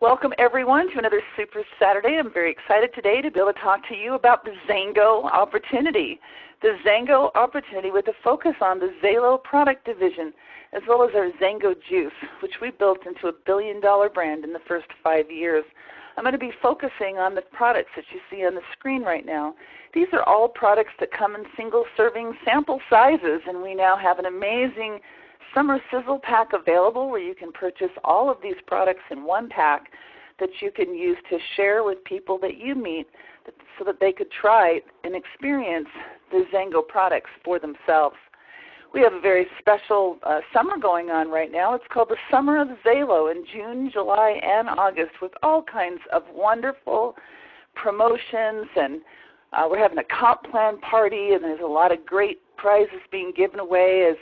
Welcome everyone to another Super Saturday. I'm very excited today to be able to talk to you about the XANGO Opportunity. The XANGO Opportunity with a focus on the XALO product division, as well as our XANGO Juice, which we built into a billion-dollar brand in the first 5 years. I'm going to be focusing on the products that you see on the screen right now. These are all products that come in single-serving sample sizes, and we now have an amazing Summer Sizzle pack available where you can purchase all of these products in one pack that you can use to share with people that you meet so that they could try and experience the XANGO products for themselves. We have a very special summer going on right now. It's called the Summer of XALO in June, July, and August with all kinds of wonderful promotions, and we're having a comp plan party, and there's a lot of great prizes being given away as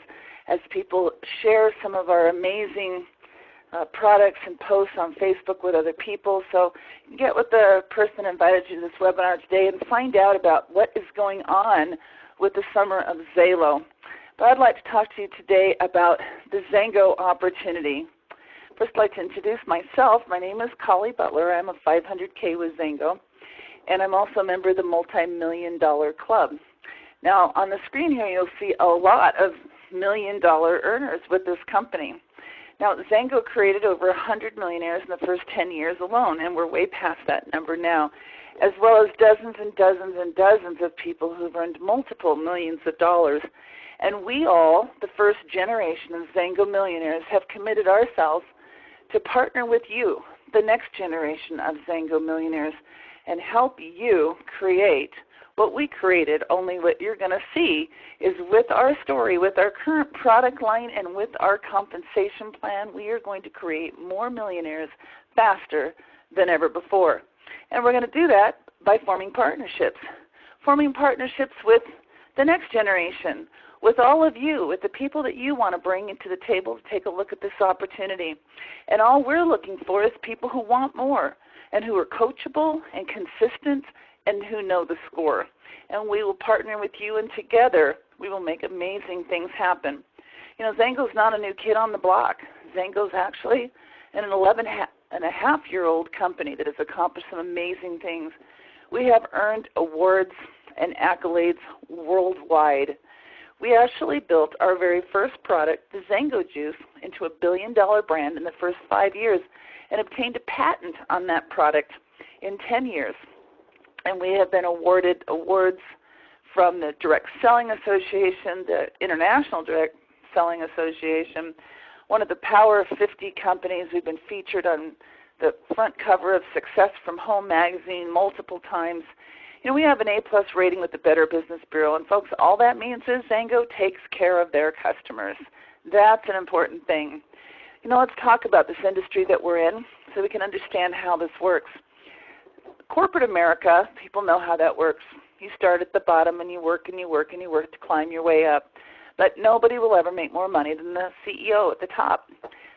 people share some of our amazing products and posts on Facebook with other people. So you can get with the person who invited you to this webinar today and find out about what is going on with the Summer of XALO. But I'd like to talk to you today about the XANGO Opportunity. First, I'd like to introduce myself. My name is Collie Butler. I'm a 500K with XANGO, and I'm also a member of the Multi-Million-Dollar Club. Now, on the screen here, you'll see a lot of million-dollar earners with this company. Now, XANGO created over 100 millionaires in the first 10 years alone, and we're way past that number now, as well as dozens and dozens and dozens of people who've earned multiple millions of dollars. And we all, the first generation of XANGO millionaires, have committed ourselves to partner with you, the next generation of XANGO millionaires, and help you create what we created. Only what you're going to see is with our story, with our current product line, and with our compensation plan, we are going to create more millionaires faster than ever before. And we're going to do that by forming partnerships with the next generation, with all of you, with the people that you want to bring into the table to take a look at this opportunity. And all we're looking for is people who want more and who are coachable and consistent and who know the score. And we will partner with you, and together we will make amazing things happen. You know, XANGO's not a new kid on the block. XANGO's actually an 11-and-a-half-year-old company that has accomplished some amazing things. We have earned awards and accolades worldwide. We actually built our very first product, the XANGO Juice, into a billion-dollar brand in the first 5 years and obtained a patent on that product in 10 years. And we have been awarded awards from the Direct Selling Association, the International Direct Selling Association, one of the Power 50 companies. We've been featured on the front cover of Success from Home magazine multiple times. You know, we have an A+ rating with the Better Business Bureau, and folks, all that means is XANGO takes care of their customers. That's an important thing. You know, let's talk about this industry that we're in so we can understand how this works. Corporate America, people know how that works. You start at the bottom and you work and you work and you work to climb your way up. But nobody will ever make more money than the CEO at the top.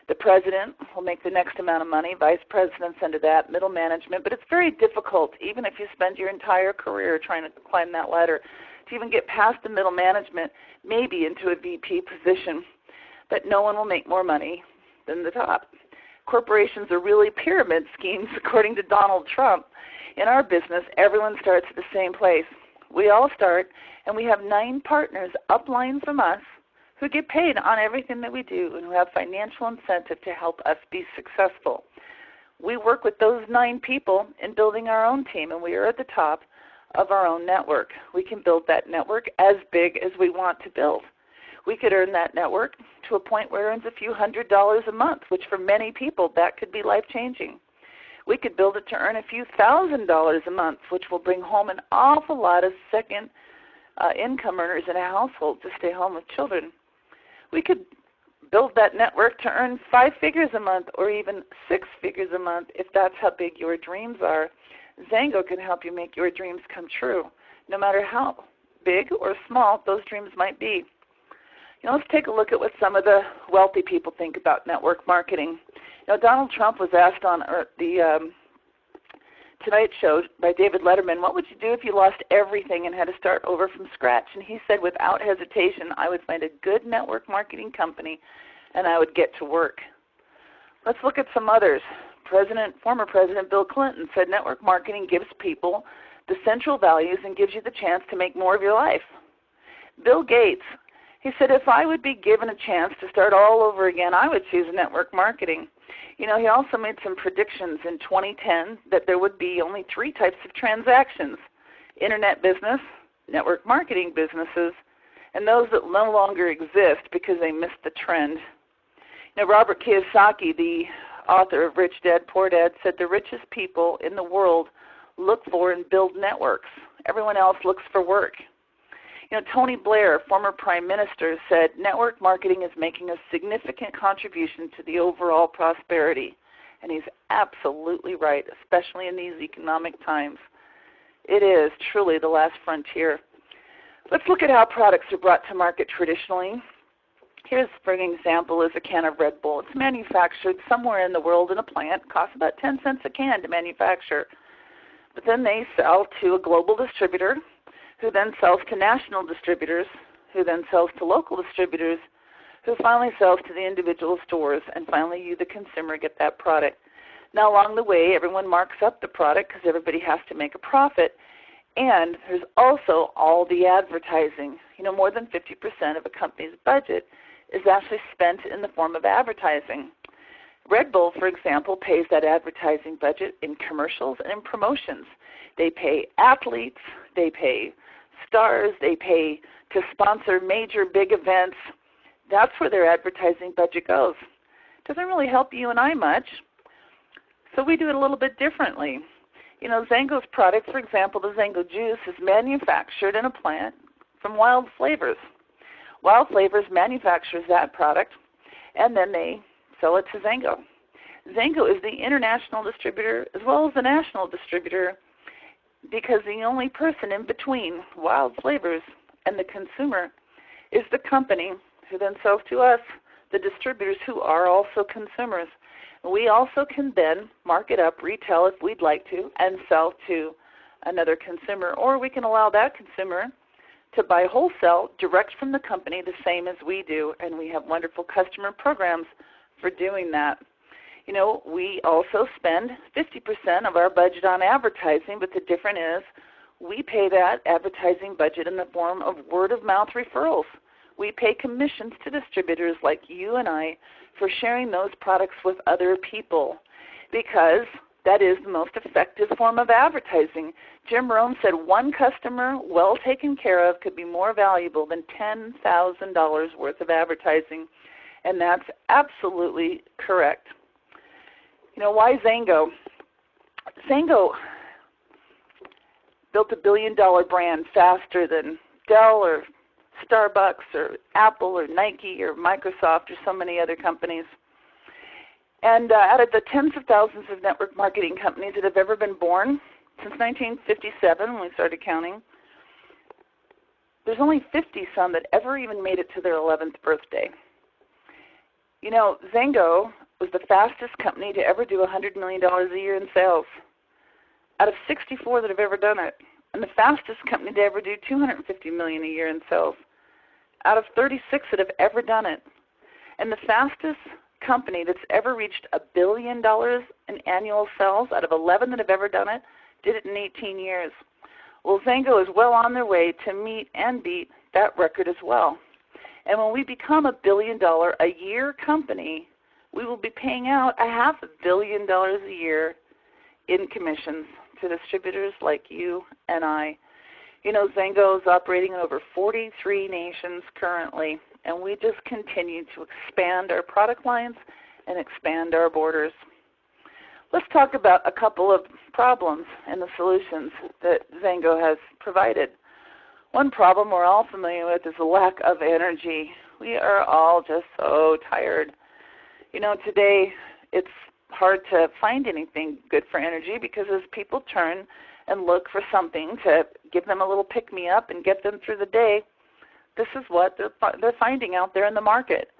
The president will make the next amount of money, vice presidents under that, middle management. But it's very difficult, even if you spend your entire career trying to climb that ladder, to even get past the middle management, maybe into a VP position. But no one will make more money than the top. Corporations are really pyramid schemes, according to Donald Trump. In our business, everyone starts at the same place. We all start, and we have 9 partners upline from us who get paid on everything that we do and who have financial incentive to help us be successful. We work with those 9 people in building our own team, and we are at the top of our own network. We can build that network as big as we want to build. We could earn that network to a point where it earns a few $100s a month, which for many people, that could be life-changing. We could build it to earn a few $1,000s a month, which will bring home an awful lot of second income earners in a household to stay home with children. We could build that network to earn 5 figures a month or even 6 figures a month if that's how big your dreams are. XANGO can help you make your dreams come true, no matter how big or small those dreams might be. You know, let's take a look at what some of the wealthy people think about network marketing. You know, Donald Trump was asked on the Tonight Show by David Letterman, what would you do if you lost everything and had to start over from scratch? And he said, without hesitation, I would find a good network marketing company and I would get to work. Let's look at some others. Former President Bill Clinton said network marketing gives people the central values and gives you the chance to make more of your life. Bill Gates, he said, if I would be given a chance to start all over again, I would choose network marketing. He also made some predictions in 2010 that there would be only 3 types of transactions: internet business, network marketing businesses, and those that no longer exist because they missed the trend. Robert Kiyosaki, the author of Rich Dad, Poor Dad, said the richest people in the world look for and build networks. Everyone else looks for work. Tony Blair, former Prime Minister, said network marketing is making a significant contribution to the overall prosperity. And he's absolutely right, especially in these economic times. It is truly the last frontier. Let's look at how products are brought to market traditionally. Here's, for an example, is a can of Red Bull. It's manufactured somewhere in the world in a plant. It costs about 10 cents a can to manufacture. But then they sell to a global distributor, who then sells to national distributors, who then sells to local distributors, who finally sells to the individual stores, and finally you, the consumer, get that product. Now, along the way, everyone marks up the product because everybody has to make a profit, and there's also all the advertising. More than 50% of a company's budget is actually spent in the form of advertising. Red Bull, for example, pays that advertising budget in commercials and in promotions. They pay athletes, they pay stars, they pay to sponsor major big events. That's where their advertising budget goes. Doesn't really help you and I much, so we do it a little bit differently. XANGO's product, for example, the XANGO juice, is manufactured in a plant from Wild Flavors. Wild Flavors manufactures that product, and then they sell it to XANGO. XANGO is the international distributor as well as the national distributor, because the only person in between Wild Flavors and the consumer is the company who then sells to us, the distributors, who are also consumers. We also can then mark it up, retail if we'd like to, and sell to another consumer, or we can allow that consumer to buy wholesale direct from the company the same as we do, and we have wonderful customer programs for doing that. We also spend 50% of our budget on advertising, but the difference is we pay that advertising budget in the form of word-of-mouth referrals. We pay commissions to distributors like you and I for sharing those products with other people, because that is the most effective form of advertising. Jim Rome said one customer well taken care of could be more valuable than $10,000 worth of advertising, and that's absolutely correct. Why XANGO? XANGO built a billion-dollar brand faster than Dell or Starbucks or Apple or Nike or Microsoft or so many other companies. And out of the tens of thousands of network marketing companies that have ever been born since 1957, when we started counting, there's only 50-some that ever even made it to their 11th birthday. XANGO was the fastest company to ever do $100 million a year in sales, out of 64 that have ever done it, and the fastest company to ever do $250 million a year in sales, out of 36 that have ever done it, and the fastest company that's ever reached $1 billion in annual sales, out of 11 that have ever done it, did it in 18 years. Well, XANGO is well on their way to meet and beat that record as well. And when we become $1 billion a year company, we will be paying out $500 million a year in commissions to distributors like you and I. XANGO is operating in over 43 nations currently, and we just continue to expand our product lines and expand our borders. Let's talk about a couple of problems and the solutions that XANGO has provided. One problem we're all familiar with is the lack of energy. We are all just so tired. Today it's hard to find anything good for energy, because as people turn and look for something to give them a little pick-me-up and get them through the day, this is what they're finding out there in the market.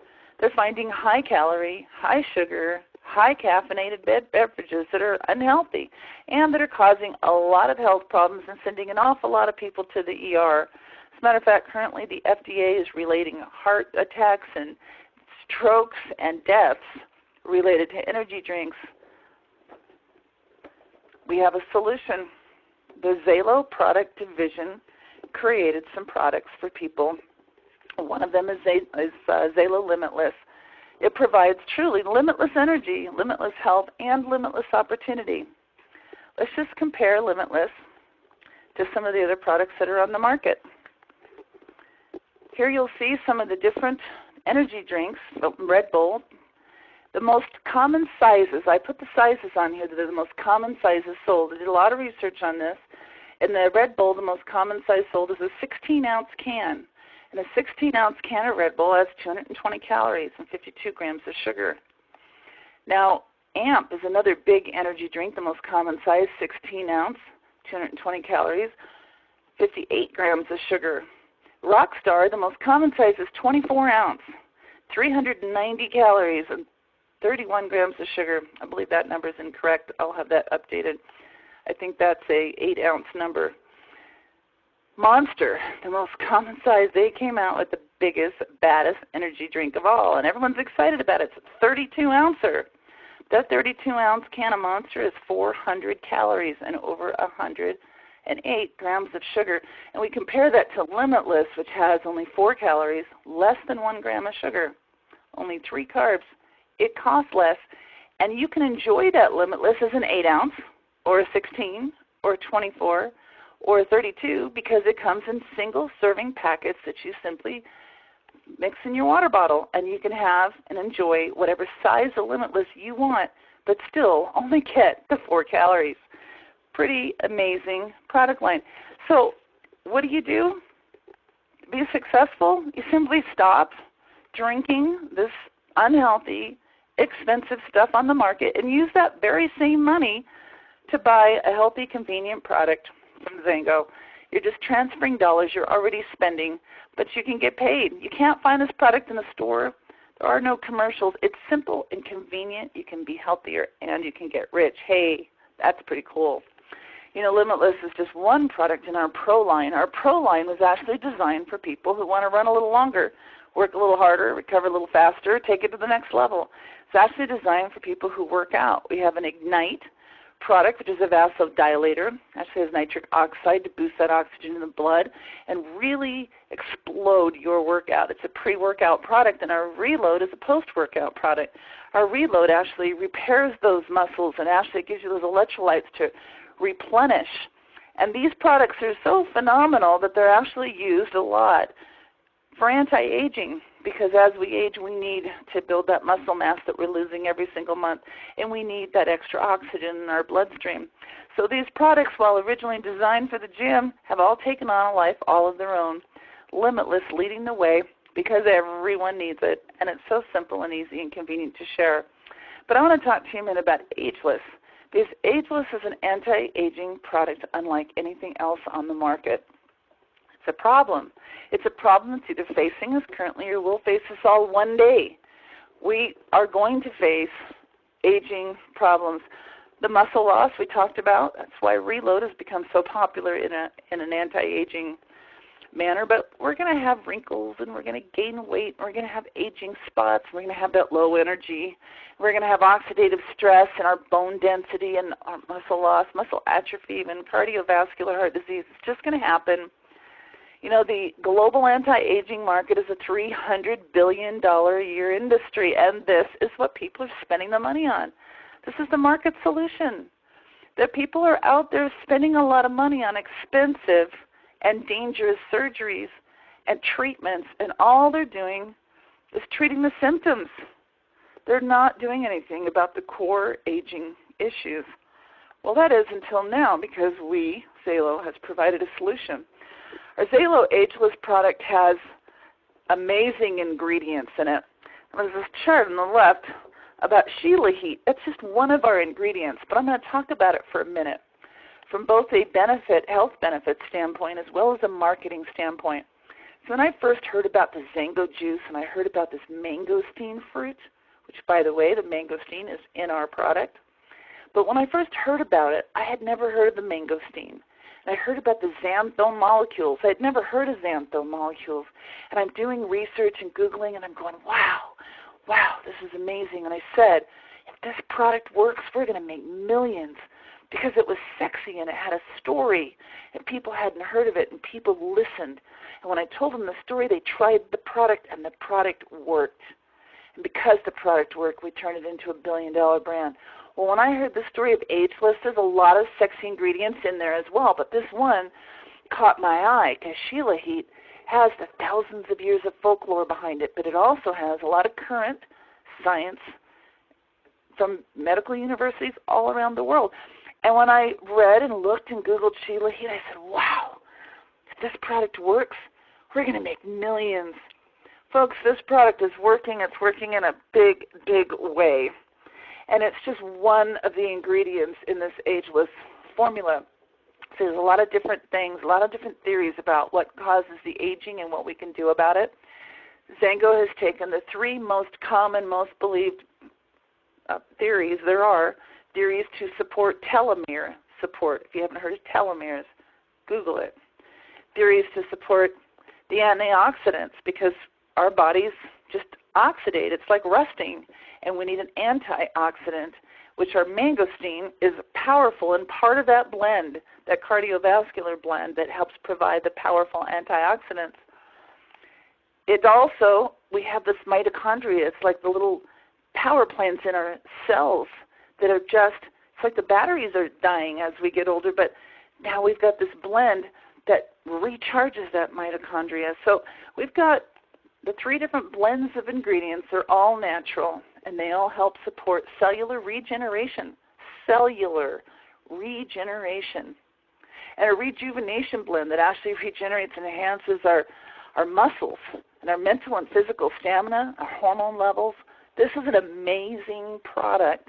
They're finding high-calorie, high-sugar, high-caffeinated beverages that are unhealthy and that are causing a lot of health problems and sending an awful lot of people to the ER. As a matter of fact, currently the FDA is relating heart attacks and strokes and deaths related to energy drinks we have a solution. The XALO product division created some products for people. One of them is XALO Limitless. It provides truly limitless energy, limitless health, and limitless opportunity. Let's just compare Limitless to some of the other products that are on the market. Here you'll see some of the different energy drinks, Red Bull. The most common sizes, I put the sizes on here that are the most common sizes sold. I did a lot of research on this. In the Red Bull, the most common size sold is a 16-ounce can. And a 16-ounce can of Red Bull has 220 calories and 52 grams of sugar. Now, AMP is another big energy drink, the most common size, 16-ounce, 220 calories, 58 grams of sugar. Rockstar, the most common size, is 24-ounce, 390 calories and 31 grams of sugar. I believe that number is incorrect. I'll have that updated. I think that's a 8-ounce number. Monster, the most common size, they came out with the biggest, baddest energy drink of all, and everyone's excited about it. It's a 32-ouncer. That 32-ounce can of Monster is 400 calories and over 108 grams of sugar. And we compare that to Limitless, which has only 4 calories, less than 1 gram of sugar, only 3 carbs. It costs less, and you can enjoy that Limitless as an 8-ounce or a 16 or a 24 or a 32 because it comes in single serving packets that you simply mix in your water bottle, and you can have and enjoy whatever size of Limitless you want, but still only get the 4 calories. Pretty amazing product line. So what do? To be successful, you simply stop drinking this unhealthy, expensive stuff on the market and use that very same money to buy a healthy, convenient product from XANGO. You're just transferring dollars you're already spending, but you can get paid. You can't find this product in a store. There are no commercials. It's simple and convenient. You can be healthier and you can get rich. Hey, that's pretty cool. You know, Limitless is just one product in our Pro line. Our Pro line was actually designed for people who want to run a little longer, work a little harder, recover a little faster, take it to the next level. It's actually designed for people who work out. We have an Ignite product, which is a vasodilator. Actually has nitric oxide to boost that oxygen in the blood and really explode your workout. It's a pre-workout product, and our Reload is a post-workout product. Our Reload actually repairs those muscles and actually gives you those electrolytes to replenish. And these products are so phenomenal that they're actually used a lot for anti-aging, because as we age, we need to build that muscle mass that we're losing every single month, and we need that extra oxygen in our bloodstream. So these products, while originally designed for the gym, have all taken on a life all of their own. Limitless leading the way because everyone needs it, and it's so simple and easy and convenient to share. But I want to talk to you a minute about Ageless, because Ageless is an anti-aging product unlike anything else on the market. It's a problem. It's a problem that's either facing us currently or will face us all one day. We are going to face aging problems. The muscle loss we talked about, that's why Reload has become so popular in an anti-aging manner. But we're going to have wrinkles, and we're going to gain weight, and we're going to have aging spots. We're going to have that low energy. We're going to have oxidative stress and our bone density and our muscle loss, muscle atrophy, even cardiovascular heart disease. It's just going to happen. You know, the global anti-aging market is a $300 billion a year industry, and this is what people are spending the money on. This is the market solution. That people are out there spending a lot of money on expensive and dangerous surgeries and treatments, and all they're doing is treating the symptoms. They're not doing anything about the core aging issues. Well, that is until now, because we, XALO, has provided a solution. Our XALO Ageless product has amazing ingredients in it. There's this chart on the left about Sheila heat. That's just one of our ingredients, but I'm going to talk about it for a minute from both a health benefit standpoint as well as a marketing standpoint. So when I first heard about the XANGO juice and I heard about this mangosteen fruit, which, by the way, the mangosteen is in our product, but when I first heard about it, I had never heard of the mangosteen. I heard about the xanthone molecules. I had never heard of xanthone molecules. And I'm doing research and Googling, and I'm going, wow, this is amazing. And I said, if this product works, we're going to make millions. because it was sexy and it had a story and people hadn't heard of it and people listened. And when I told them the story, they tried the product and the product worked. And because the product worked, we turned it into a billion-dollar brand. Well, when I heard the story of Ageless, there's a lot of sexy ingredients in there as well, but this one caught my eye because Sheila Heat has the thousands of years of folklore behind it, but it also has a lot of current science from medical universities all around the world. And when I read and looked and Googled Sheila Heat, I said, wow, if this product works, we're going to make millions. Folks, this product is working. It's working in a big, big way. And it's just one of the ingredients in this Ageless formula. So there's a lot of different things, a lot of different theories about what causes the aging and what we can do about it. XANGO has taken the three most common, most believed theories there are, theories to support telomere support. If you haven't heard of telomeres, Google it. Theories to support the antioxidants, because our bodies just oxidate. It's like rusting, and we need an antioxidant, which our mangosteen is powerful, and part of that blend, that cardiovascular blend that helps provide the powerful antioxidants. It also, we have this mitochondria. It's like the little power plants in our cells that are just, it's like the batteries are dying as we get older, but now we've got this blend that recharges that mitochondria. So we've got the three different blends of ingredients. They're all natural, and they all help support cellular regeneration. Cellular regeneration. And a rejuvenation blend that actually regenerates and enhances our muscles and our mental and physical stamina, our hormone levels. This is an amazing product,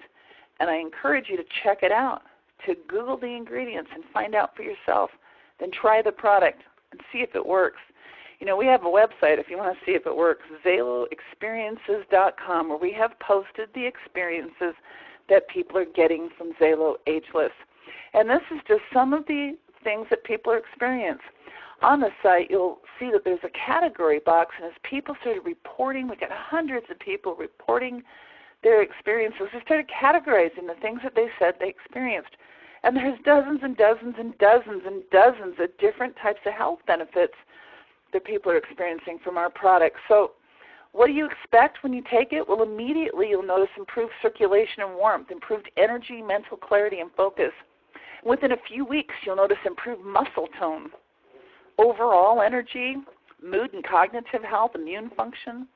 and I encourage you to check it out, to Google the ingredients and find out for yourself. Then try the product and see if it works. You know, we have a website if you want to see if it works, XALOexperiences.com, where we have posted the experiences that people are getting from XALO Ageless. And this is just some of the things that people are experiencing. On the site, you'll see that there's a category box, and as people started reporting, we got hundreds of people reporting their experiences. We started categorizing the things that they said they experienced. And there's dozens and dozens and dozens and dozens of different types of health benefits that people are experiencing from our products. So what do you expect when you take it? Well, immediately you'll notice improved circulation and warmth, improved energy, mental clarity, and focus. Within a few weeks, you'll notice improved muscle tone, overall energy, mood and cognitive health, immune function.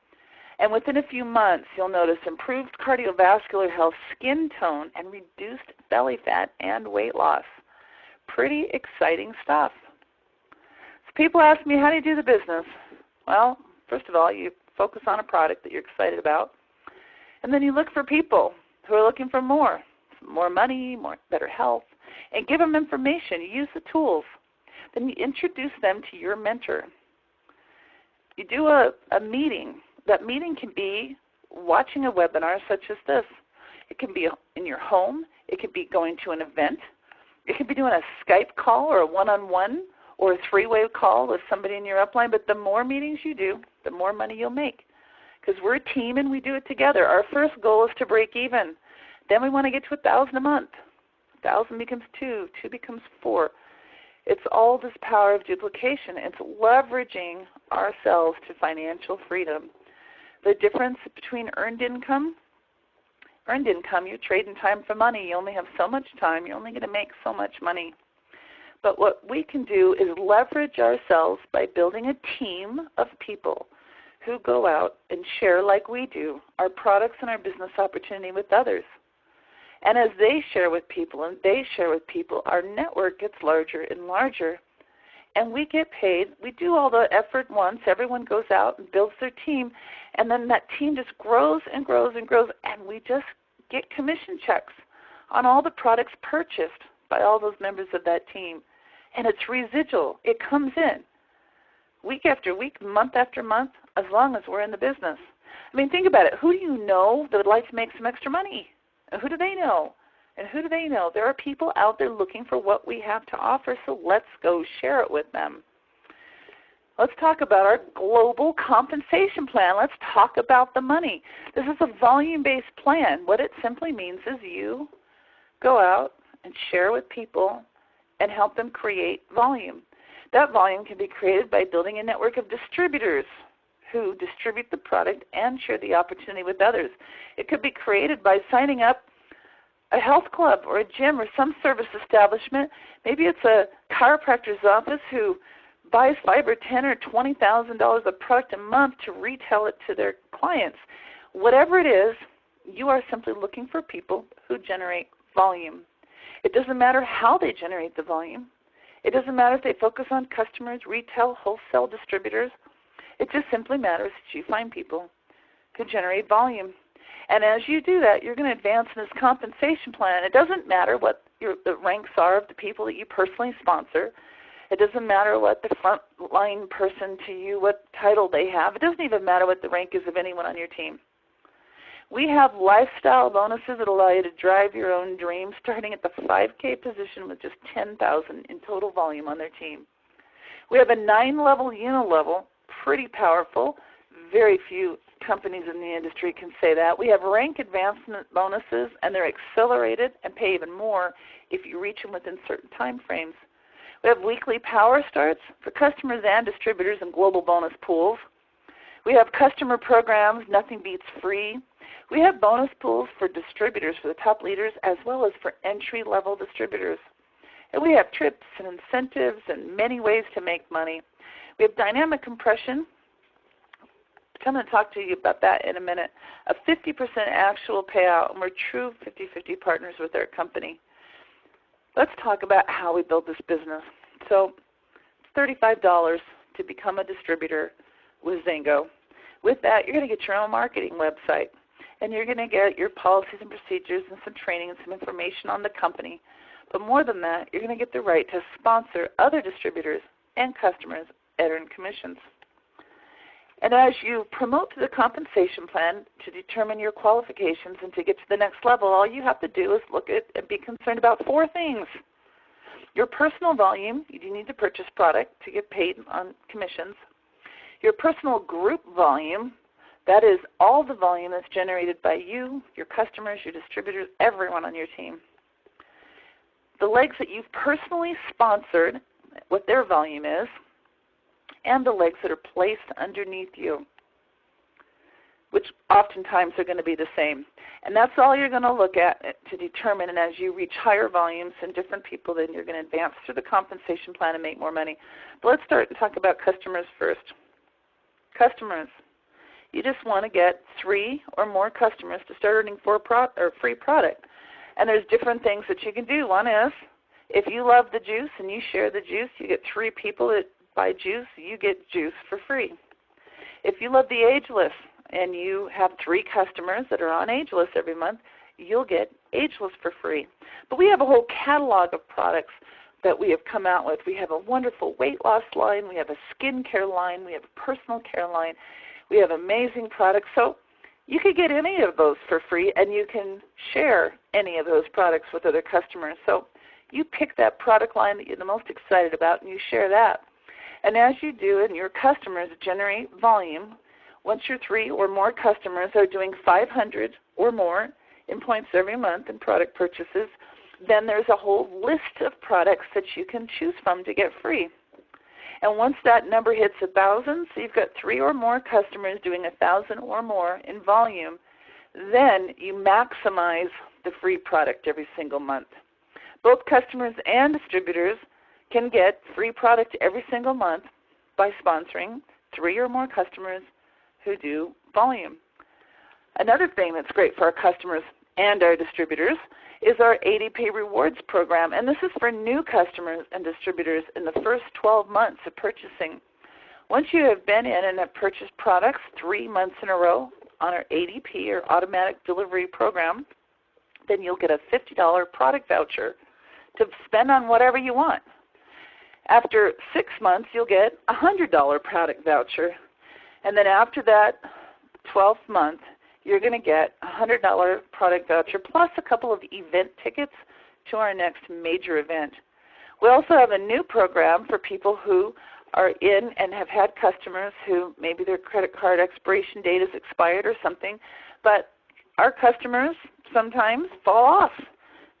And within a few months, you'll notice improved cardiovascular health, skin tone, and reduced belly fat and weight loss. Pretty exciting stuff. So people ask me, how do you do the business? Well, first of all, you focus on a product that you're excited about, and then you look for people who are looking for more money, better health, and give them information. You use the tools. Then you introduce them to your mentor. You do a meeting. That meeting can be watching a webinar such as this. It can be in your home. It could be going to an event. It could be doing a Skype call or a one-on-one or a three-way call with somebody in your upline. But the more meetings you do, the more money you'll make, because we're a team and we do it together. Our first goal is to break even. Then we want to get to 1,000 a month. 1,000 becomes 2, 2 becomes 4. It's all this power of duplication. It's leveraging ourselves to financial freedom. The difference between earned income, you're trading time for money. You only have so much time. You're only going to make so much money. But what we can do is leverage ourselves by building a team of people who go out and share, like we do, our products and our business opportunity with others. And as they share with people and they share with people, our network gets larger and larger. And we get paid. We do all the effort once. Everyone goes out and builds their team. And then that team just grows and grows and grows. And we just get commission checks on all the products purchased by all those members of that team. And it's residual. It comes in week after week, month after month, as long as we're in the business. I mean, think about it. Who do you know that would like to make some extra money? And who do they know? And who do they know? There are people out there looking for what we have to offer, so let's go share it with them. Let's talk about our global compensation plan. Let's talk about the money. This is a volume-based plan. What it simply means is you go out and share with people and help them create volume. That volume can be created by building a network of distributors who distribute the product and share the opportunity with others. It could be created by signing up a health club or a gym or some service establishment. Maybe it's a chiropractor's office who buys $5,000 or $10,000 or $20,000 of product a month to retail it to their clients. Whatever it is, you are simply looking for people who generate volume. It doesn't matter how they generate the volume. It doesn't matter if they focus on customers, retail, wholesale, distributors. It just simply matters that you find people who generate volume. And as you do that, you're going to advance in this compensation plan. It doesn't matter what the ranks are of the people that you personally sponsor. It doesn't matter what the front-line person to you, what title they have. It doesn't even matter what the rank is of anyone on your team. We have lifestyle bonuses that allow you to drive your own dreams, starting at the 5K position with just $10,000 in total volume on their team. We have a 9-level unilevel, pretty powerful. Very few companies in the industry can say that. We have rank advancement bonuses, and they're accelerated and pay even more if you reach them within certain time frames. We have weekly power starts for customers and distributors and global bonus pools. We have customer programs, nothing beats free. We have bonus pools for distributors, for the top leaders, as well as for entry-level distributors. And we have trips and incentives and many ways to make money. We have dynamic compression. I'm going to talk to you about that in a minute. A 50% actual payout, and we're true 50-50 partners with our company. Let's talk about how we build this business. So it's $35 to become a distributor with XANGO. With that, you're going to get your own marketing website, and you're going to get your policies and procedures and some training and some information on the company. But more than that, you're going to get the right to sponsor other distributors and customers at earned commissions. And as you promote to the compensation plan to determine your qualifications and to get to the next level, all you have to do is look at and be concerned about 4 things. Your personal volume, you need to purchase product to get paid on commissions. Your personal group volume, that is all the volume that's generated by you, your customers, your distributors, everyone on your team. The legs that you've personally sponsored, what their volume is, and the legs that are placed underneath you, which oftentimes are going to be the same. And that's all you're going to look at to determine, and as you reach higher volumes and different people, then you're going to advance through the compensation plan and make more money. But let's start and talk about customers first. Customers. You just want to get 3 or more customers to start earning free product. And there's different things that you can do. One is, if you love the juice and you share the juice, you get 3 people that buy juice, you get juice for free. If you love the ageless and you have 3 customers that are on ageless every month, you'll get ageless for free. But we have a whole catalog of products that we have come out with. We have a wonderful weight loss line, we have a skin care line, we have a personal care line, we have amazing products. So you could get any of those for free, and you can share any of those products with other customers. So you pick that product line that you're the most excited about, and you share that. And as you do, and your customers generate volume, once your 3 or more customers are doing 500 or more in points every month in product purchases, then there's a whole list of products that you can choose from to get free. And once that number hits 1,000, so you've got 3 or more customers doing 1,000 or more in volume, then you maximize the free product every single month. Both customers and distributors can get free product every single month by sponsoring 3 or more customers who do volume. Another thing that's great for our customers and our distributors is our ADP Rewards program, and this is for new customers and distributors in the first 12 months of purchasing. Once you have been in and have purchased products 3 months in a row on our ADP or automatic delivery program, then you'll get a $50 product voucher to spend on whatever you want. After 6 months, you'll get a $100 product voucher. And then after that 12th month, you're going to get a $100 product voucher plus a couple of event tickets to our next major event. We also have a new program for people who are in and have had customers who maybe their credit card expiration date is expired or something, but our customers sometimes fall off.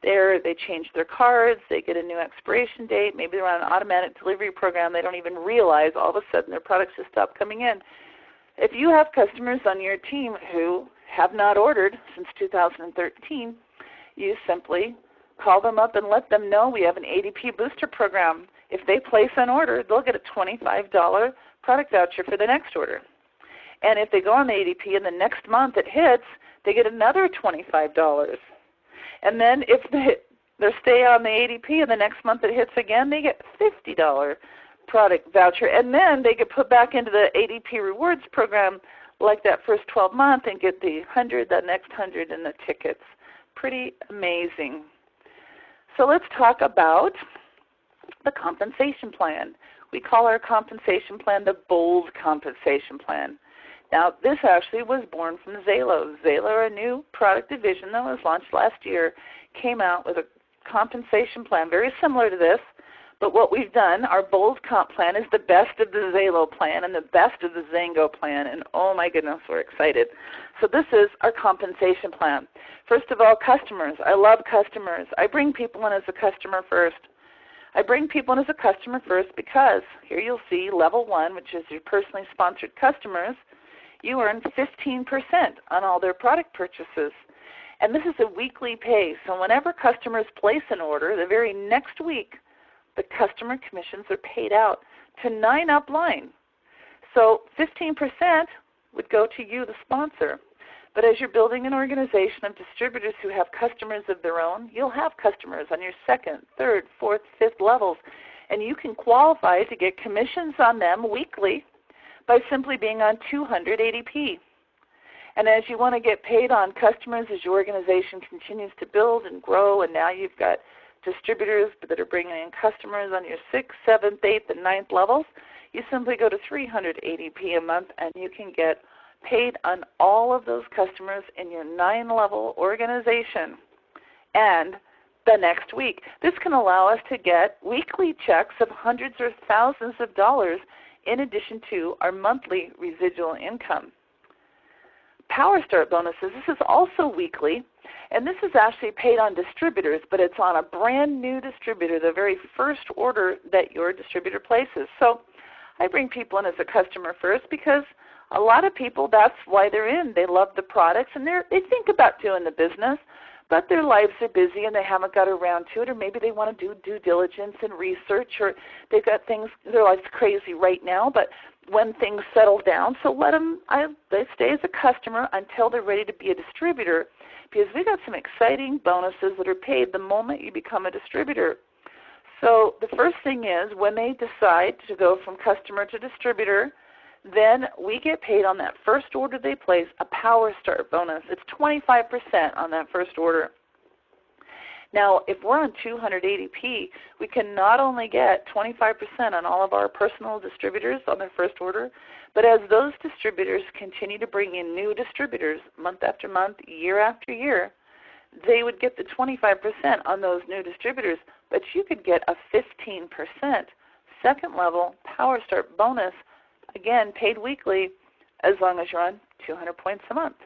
They change their cards, they get a new expiration date, maybe they're on an automatic delivery program, they don't even realize all of a sudden their products just stop coming in. If you have customers on your team who have not ordered since 2013, you simply call them up and let them know we have an ADP booster program. If they place an order, they'll get a $25 product voucher for the next order. And if they go on the ADP and the next month it hits, they get another $25. And then if they stay on the ADP and the next month it hits again, they get $50 product voucher. And then they get put back into the ADP rewards program like that first 12 months and get the 100, the next 100, and the tickets. Pretty amazing. So let's talk about the compensation plan. We call our compensation plan the Bold Compensation Plan. Now, this actually was born from XALO. XALO, a new product division that was launched last year, came out with a compensation plan very similar to this, but what we've done, our Bold Comp plan, is the best of the XALO plan and the best of the XANGO plan, and oh my goodness, we're excited. So this is our compensation plan. First of all, customers. I love customers. I bring people in as a customer first. I bring people in as a customer first because here you'll see level 1, which is your personally sponsored customers. You earn 15% on all their product purchases. And this is a weekly pay. So whenever customers place an order, the very next week, the customer commissions are paid out to 9 upline. So 15% would go to you, the sponsor. But as you're building an organization of distributors who have customers of their own, you'll have customers on your 2nd, 3rd, 4th, 5th levels. And you can qualify to get commissions on them weekly by simply being on 200 ADP. And as you want to get paid on customers as your organization continues to build and grow, and now you've got distributors that are bringing in customers on your 6th, 7th, 8th, and 9th levels, you simply go to 300 ADP a month and you can get paid on all of those customers in your 9-level organization and the next week. This can allow us to get weekly checks of hundreds or thousands of dollars in addition to our monthly residual income. Power Start bonuses, this is also weekly, and this is actually paid on distributors, but it's on a brand new distributor, the very first order that your distributor places. So I bring people in as a customer first because a lot of people, that's why they're in. They love the products and they think about doing the business, but their lives are busy and they haven't got around to it, or maybe they want to do due diligence and research, or they've got things, their life's crazy right now, but when things settle down, so they stay as a customer until they're ready to be a distributor, because we got some exciting bonuses that are paid the moment you become a distributor. So the first thing is when they decide to go from customer to distributor, then we get paid on that first order they place a Power Start bonus. It's 25% on that first order. Now, if we're on 200 ADP, we can not only get 25% on all of our personal distributors on their first order, but as those distributors continue to bring in new distributors month after month, year after year, they would get the 25% on those new distributors, but you could get a 15% second level Power Start bonus, again, paid weekly, as long as you're on 200 points a month.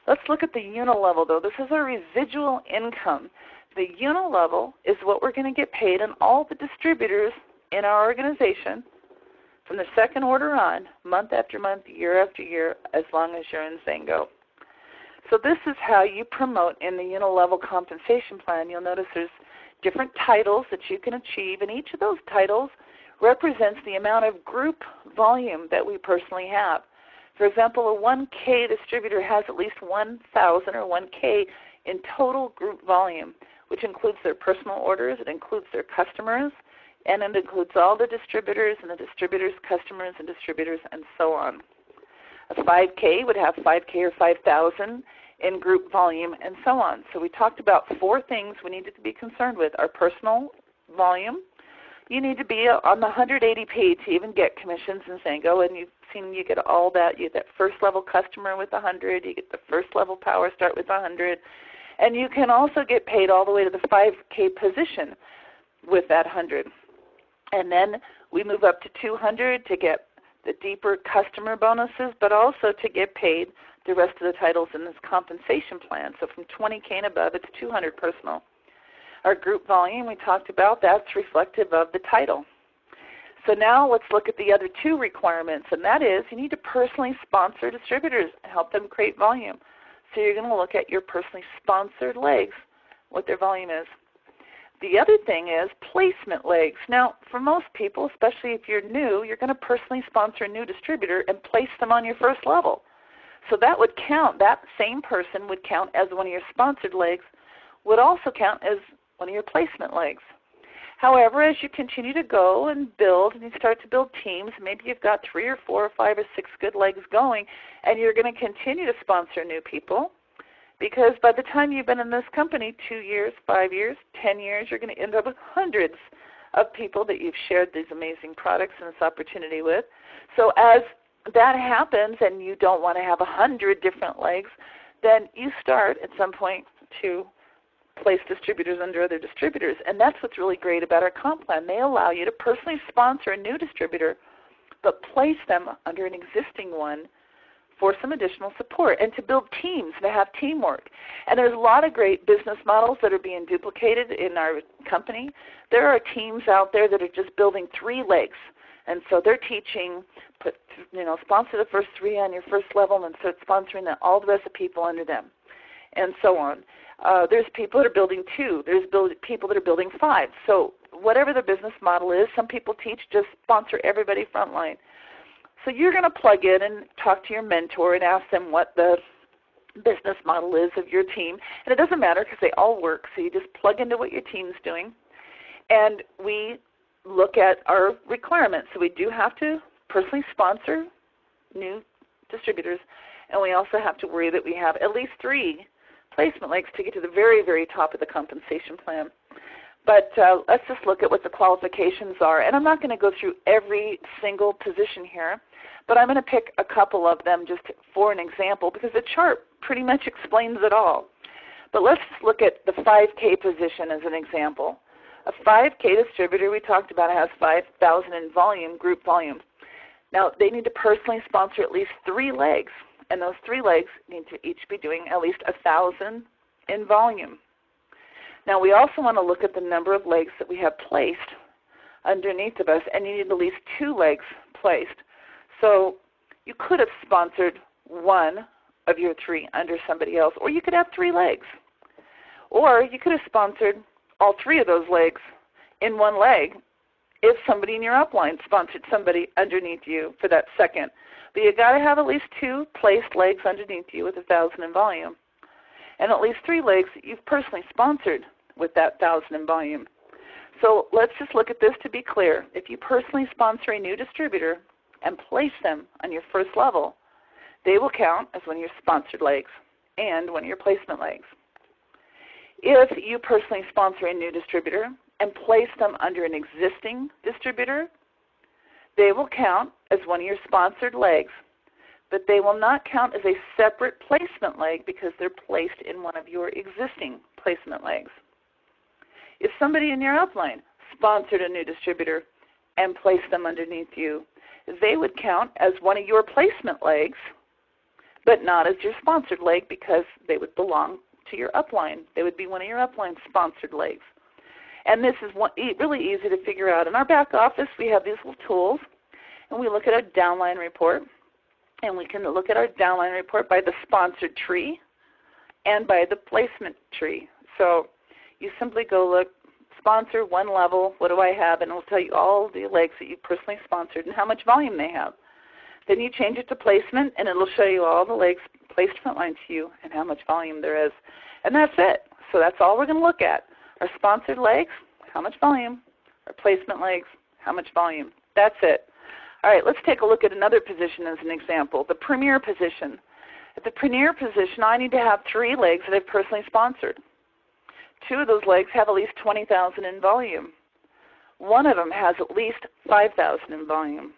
Let's look at the unilevel, though. This is our residual income. The unilevel is what we're going to get paid on all the distributors in our organization from the second order on, month after month, year after year, as long as you're in XANGO. So this is how you promote in the unilevel compensation plan. You'll notice there's different titles that you can achieve, and each of those titles represents the amount of group volume that we personally have. For example, a 1K distributor has at least 1,000 or 1K in total group volume, which includes their personal orders, it includes their customers, and it includes all the distributors and the distributors' customers and distributors and so on. A 5K would have 5K or 5,000 in group volume and so on. So we talked about 4 things we needed to be concerned with. Our personal volume. You need to be on the 100 ADP to even get commissions in XANGO, and you've seen you get all that. You get that first level customer with 100, you get the first level Power Start with 100, and you can also get paid all the way to the 5K position with that 100. And then we move up to 200 to get the deeper customer bonuses, but also to get paid the rest of the titles in this compensation plan. So from 20K and above, it's 200 personal. Our group volume we talked about, that's reflective of the title. So now let's look at the other two requirements, and that is you need to personally sponsor distributors and help them create volume. So you're going to look at your personally sponsored legs, what their volume is. The other thing is placement legs. Now, for most people, especially if you're new, you're going to personally sponsor a new distributor and place them on your first level. So that would count, that same person would count as one of your sponsored legs, would also count as one of your placement legs. However, as you continue to go and build, and you start to build teams, maybe you've got 3 or 4 or 5 or 6 good legs going, and you're going to continue to sponsor new people, because by the time you've been in this company 2 years, 5 years, 10 years, you're going to end up with hundreds of people that you've shared these amazing products and this opportunity with. So as that happens and you don't want to have 100 different legs, then you start at some point to place distributors under other distributors. And that's what's really great about our comp plan. They allow you to personally sponsor a new distributor, but place them under an existing one for some additional support and to build teams, to have teamwork. And there's a lot of great business models that are being duplicated in our company. There are teams out there that are just building 3 legs. And so they're teaching, sponsor the first 3 on your first level and start sponsoring all the rest of the people under them, and so on. There's people that are building 2. There's people that are building 5. So whatever the business model is, some people teach just sponsor everybody frontline. So you're going to plug in and talk to your mentor and ask them what the business model is of your team. And it doesn't matter because they all work. So you just plug into what your team's doing. And we look at our requirements. So we do have to personally sponsor new distributors. And we also have to worry that we have at least 3 placement legs to get to the very, very top of the compensation plan. But let's just look at what the qualifications are. And I'm not going to go through every single position here, but I'm going to pick a couple of them just for an example because the chart pretty much explains it all. But let's look at the 5K position as an example. A 5K distributor, we talked about, has 5,000 in volume, group volume. Now, they need to personally sponsor at least 3 legs. And those 3 legs need to each be doing at least 1,000 in volume. Now we also want to look at the number of legs that we have placed underneath of us, and you need at least 2 legs placed. So you could have sponsored 1 of your 3 under somebody else, or you could have 3 legs. Or you could have sponsored all 3 of those legs in 1 leg if somebody in your upline sponsored somebody underneath you for that second. But you've got to have at least 2 placed legs underneath you with 1,000 in volume, and at least 3 legs that you've personally sponsored with that 1,000 in volume. So let's just look at this to be clear. If you personally sponsor a new distributor and place them on your first level, they will count as one of your sponsored legs and one of your placement legs. If you personally sponsor a new distributor and place them under an existing distributor, they will count as one of your sponsored legs, but they will not count as a separate placement leg because they're placed in one of your existing placement legs. If somebody in your upline sponsored a new distributor and placed them underneath you, they would count as one of your placement legs, but not as your sponsored leg because they would belong to your upline. They would be one of your upline sponsored legs. And this is really easy to figure out. In our back office, we have these little tools, and we look at our downline report, and we can look at our downline report by the sponsored tree and by the placement tree. So you simply go look, sponsor 1 level, what do I have, and it will tell you all the legs that you personally sponsored and how much volume they have. Then you change it to placement, and it will show you all the legs placed frontline to you and how much volume there is. And that's it. So that's all we're going to look at. Our sponsored legs, how much volume. Our placement legs, how much volume. That's it. All right, let's take a look at another position as an example, the premier position. At the premier position, I need to have 3 legs that I've personally sponsored. 2 of those legs have at least 20,000 in volume. 1 of them has at least 5,000 in volume.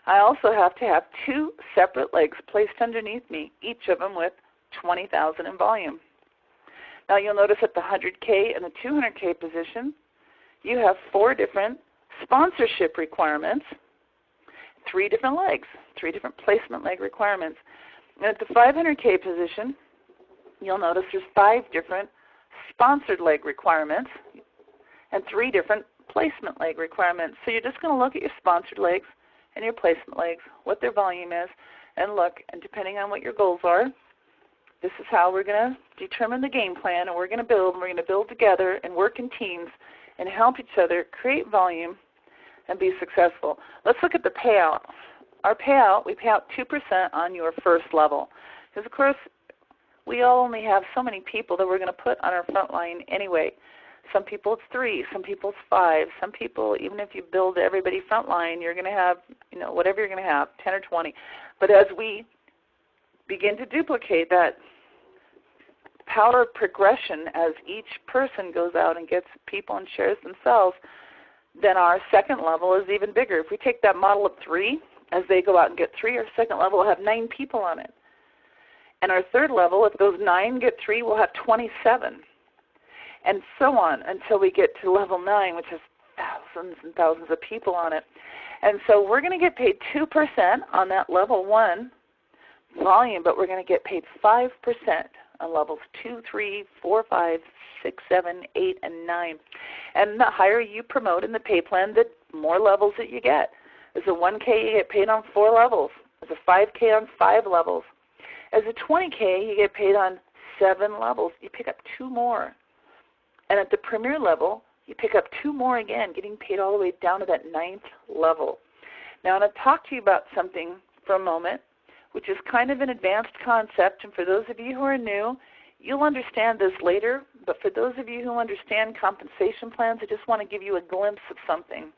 I also have to have 2 separate legs placed underneath me, each of them with 20,000 in volume. Now you'll notice at the 100K and the 200K position, you have 4 different sponsorship requirements, 3 different legs, 3 different placement leg requirements. And at the 500K position, you'll notice there's 5 different sponsored leg requirements and 3 different placement leg requirements. So you're just going to look at your sponsored legs and your placement legs, what their volume is, and look, and depending on what your goals are, this is how we're going to determine the game plan, and we're going to build together and work in teams and help each other create volume and be successful. Let's look at the payout. Our payout, we pay out 2% on your first level. Because, of course, we all only have so many people that we're going to put on our front line anyway. Some people it's 3, some people it's 5. Some people, even if you build everybody front line, you're going to have, whatever you're going to have, 10 or 20. But as we begin to duplicate that power of progression as each person goes out and gets people and shares themselves, then our second level is even bigger. If we take that model of 3, as they go out and get 3, our second level will have 9 people on it. And our third level, if those 9 get 3, we'll have 27. And so on until we get to level 9, which has thousands and thousands of people on it. And so we're going to get paid 2% on that level 1 volume, but we're going to get paid 5% on levels 2, 3, 4, 5, 6, 7, 8, and 9. And the higher you promote in the pay plan, the more levels that you get. As a 1K, you get paid on 4 levels. As a 5K, on 5 levels. As a 20K, you get paid on 7 levels. You pick up 2 more. And at the premier level, you pick up 2 more again, getting paid all the way down to that 9th level. Now, I'm going to talk to you about something for a moment, which is kind of an advanced concept. And for those of you who are new, you'll understand this later. But for those of you who understand compensation plans, I just want to give you a glimpse of something.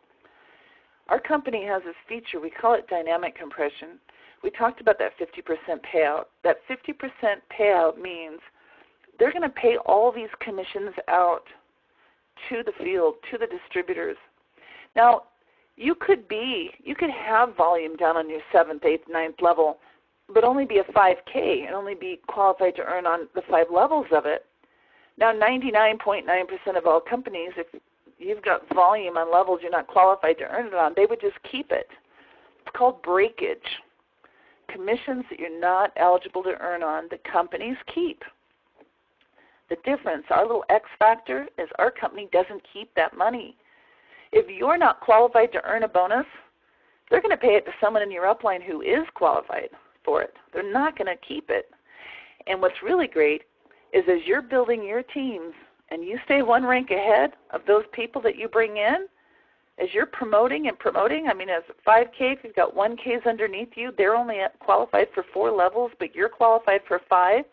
Our company has this feature. We call it dynamic compression. We talked about that 50% payout. That 50% payout means they're going to pay all these commissions out to the field, to the distributors. Now, you could have volume down on your 7th, 8th, 9th level, but only be a 5K and only be qualified to earn on the 5 levels of it. Now, 99.9% of all companies, if you've got volume on levels you're not qualified to earn it on, they would just keep it. It's called breakage. Commissions that you're not eligible to earn on, the companies keep. The difference, our little X factor, is our company doesn't keep that money. If you're not qualified to earn a bonus, they're going to pay it to someone in your upline who is qualified for it. They're not going to keep it. And what's really great is as you're building your teams and you stay 1 rank ahead of those people that you bring in, as you're promoting and promoting, I mean, as a 5K, if you've got 1Ks underneath you, they're only qualified for 4 levels, but you're qualified for 5.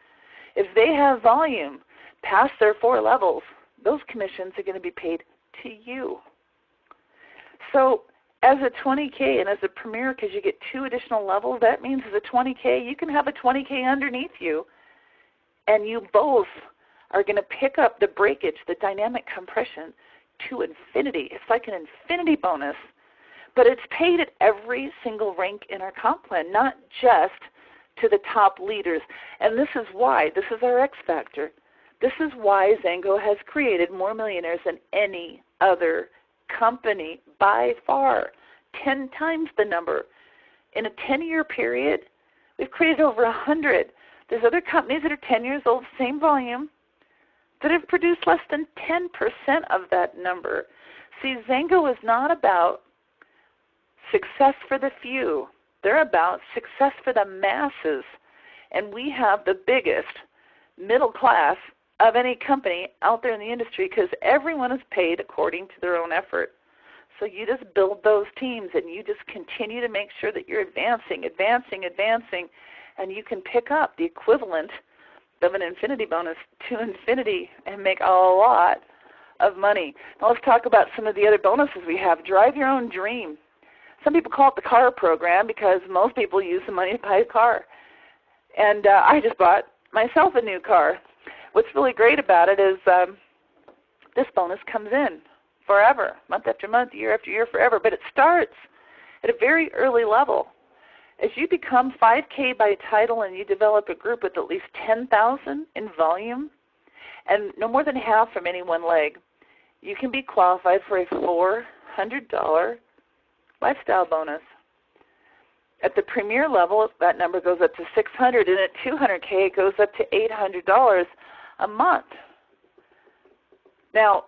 If they have volume past their 4 levels, those commissions are going to be paid to you. So as a 20K and as a premier, because you get 2 additional levels, that means as a 20K, you can have a 20K underneath you, and you both are going to pick up the breakage, the dynamic compression, to infinity. It's like an infinity bonus, but it's paid at every single rank in our comp plan, not just to the top leaders. And this is why, this is our X factor. This is why XANGO has created more millionaires than any other company by far, 10 times the number. In a 10-year period, we've created over 100. There's other companies that are 10 years old, same volume, that have produced less than 10% of that number. See, XANGO is not about success for the few. They're about success for the masses. And we have the biggest middle class of any company out there in the industry because everyone is paid according to their own effort. So you just build those teams and you just continue to make sure that you're advancing, and you can pick up the equivalent of an infinity bonus to infinity and make a lot of money. Now let's talk about some of the other bonuses we have. Drive your own dream. Some people call it the car program because most people use the money to buy a car. And I just bought myself a new car. What's really great about it is this bonus comes in forever, month after month, year after year, forever. But it starts at a very early level. As you become 5K by title and you develop a group with at least 10,000 in volume and no more than half from any one leg, you can be qualified for a $400 lifestyle bonus. At the Premier level, that number goes up to $600, and at $200K, it goes up to $800 a month. Now,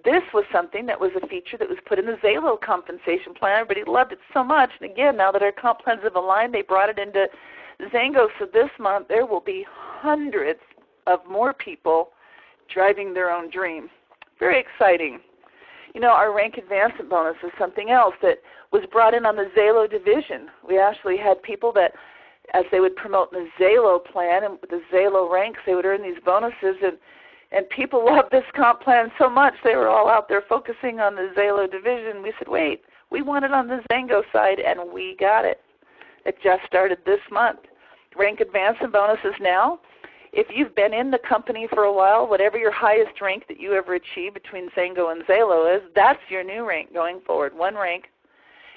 this was something that was a feature that was put in the XALO compensation plan. Everybody loved it so much. And again, now that our comp plans have aligned, they brought it into XANGO. So this month, there will be hundreds of more people driving their own dream. Very exciting. You know, our rank advancement bonus is something else that was brought in on the XALO division. We actually had people that, as they would promote in the XALO plan and with the XALO ranks, they would earn these bonuses, and people loved this comp plan so much they were all out there focusing on the XALO division. We said, wait, we want it on the XANGO side, and we got it. It just started this month. Rank advancement bonuses now. If you've been in the company for a while, whatever your highest rank that you ever achieved between XANGO and XALO is, that's your new rank going forward, one rank.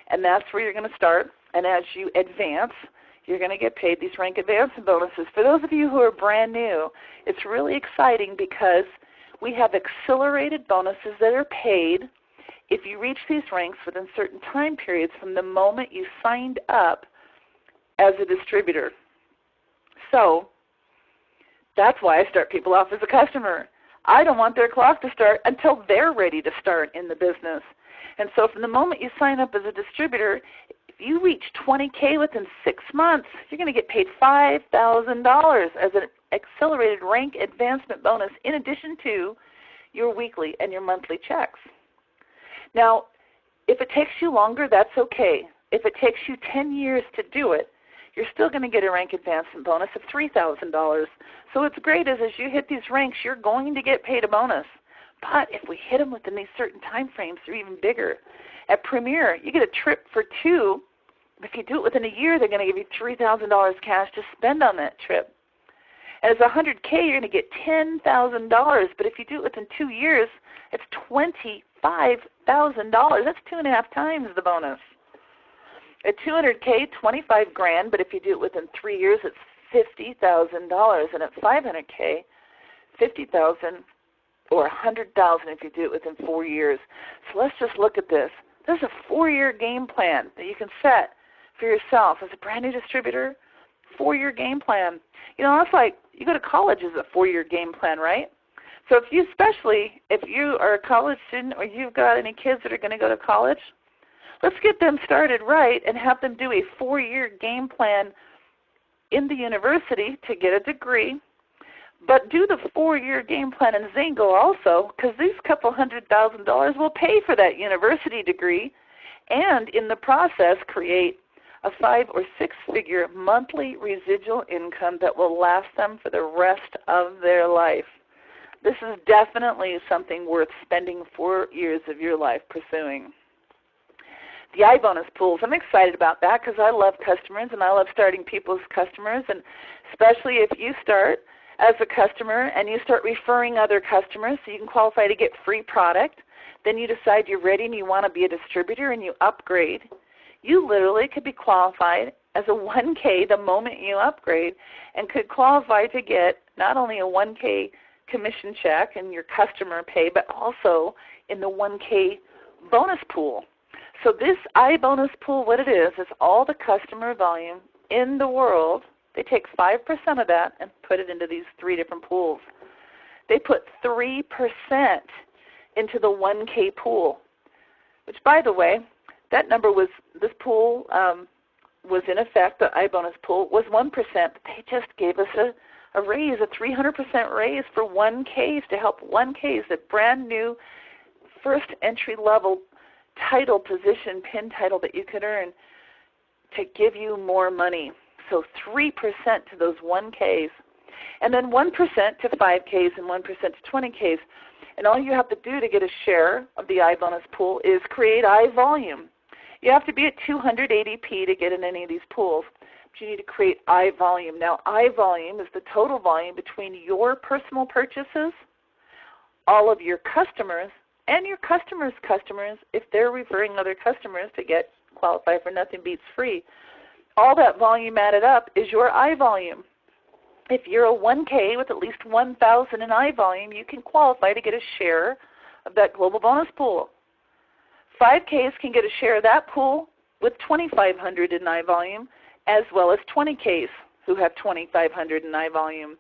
And that's where you're going to start. And as you advance, you're going to get paid these rank advancement bonuses. For those of you who are brand new, it's really exciting because we have accelerated bonuses that are paid if you reach these ranks within certain time periods from the moment you signed up as a distributor. So that's why I start people off as a customer. I don't want their clock to start until they're ready to start in the business. And so from the moment you sign up as a distributor, if you reach 20K within 6 months, you're going to get paid $5,000 as an accelerated rank advancement bonus in addition to your weekly and your monthly checks. Now, if it takes you longer, that's okay. If it takes you 10 years to do it, you're still going to get a rank advancement bonus of $3,000. So what's great is as you hit these ranks, you're going to get paid a bonus. But if we hit them within these certain time frames, they're even bigger. At Premier, you get a trip for 2. If you do it within a year, they're going to give you $3,000 cash to spend on that trip. And as 100K, you're going to get $10,000. But if you do it within 2 years, it's $25,000. That's 2.5 times the bonus. At 200K, $25,000, but if you do it within 3 years, it's $50,000. And at 500K, $50,000 or $100,000 if you do it within 4 years. So let's just look at this. There's a 4-year game plan that you can set for yourself as a brand new distributor. 4-year game plan. You know, it's like you go to college as a 4-year game plan, right? So if you, especially if you are a college student or you've got any kids that are going to go to college, let's get them started right and have them do a 4-year game plan in the university to get a degree. But do the 4-year game plan in XANGO also, because these couple $100,000 will pay for that university degree and in the process create a 5- or 6-figure monthly residual income that will last them for the rest of their life. This is definitely something worth spending 4 years of your life pursuing. The iBonus pools, I'm excited about that because I love customers and I love starting people's customers, and especially if you start as a customer and you start referring other customers so you can qualify to get free product, then you decide you're ready and you want to be a distributor and you upgrade. You literally could be qualified as a 1K the moment you upgrade and could qualify to get not only a 1K commission check and your customer pay, but also in the 1K bonus pool. So this iBonus pool, what it is all the customer volume in the world. They take 5% of that and put it into these 3 different pools. They put 3% into the 1K pool, which, by the way, that number was, this pool was in effect, the iBonus pool was 1%, but they just gave us a raise, a 300% raise for 1Ks to help 1Ks, the brand new first entry level title position, pin title that you could earn to give you more money. So 3% to those 1Ks, and then 1% to 5Ks and 1% to 20Ks. And all you have to do to get a share of the iBonus pool is create iVolume. You have to be at 200 ADP to get in any of these pools, but you need to create iVolume. Now, iVolume is the total volume between your personal purchases, all of your customers, and your customers' customers if they're referring other customers to get qualified for Nothing Beats Free. All that volume added up is your iVolume. If you're a 1K with at least 1,000 in iVolume, you can qualify to get a share of that global bonus pool. 5Ks can get a share of that pool with 2,500 in eye volume, as well as 20Ks who have 2,500 in eye volume.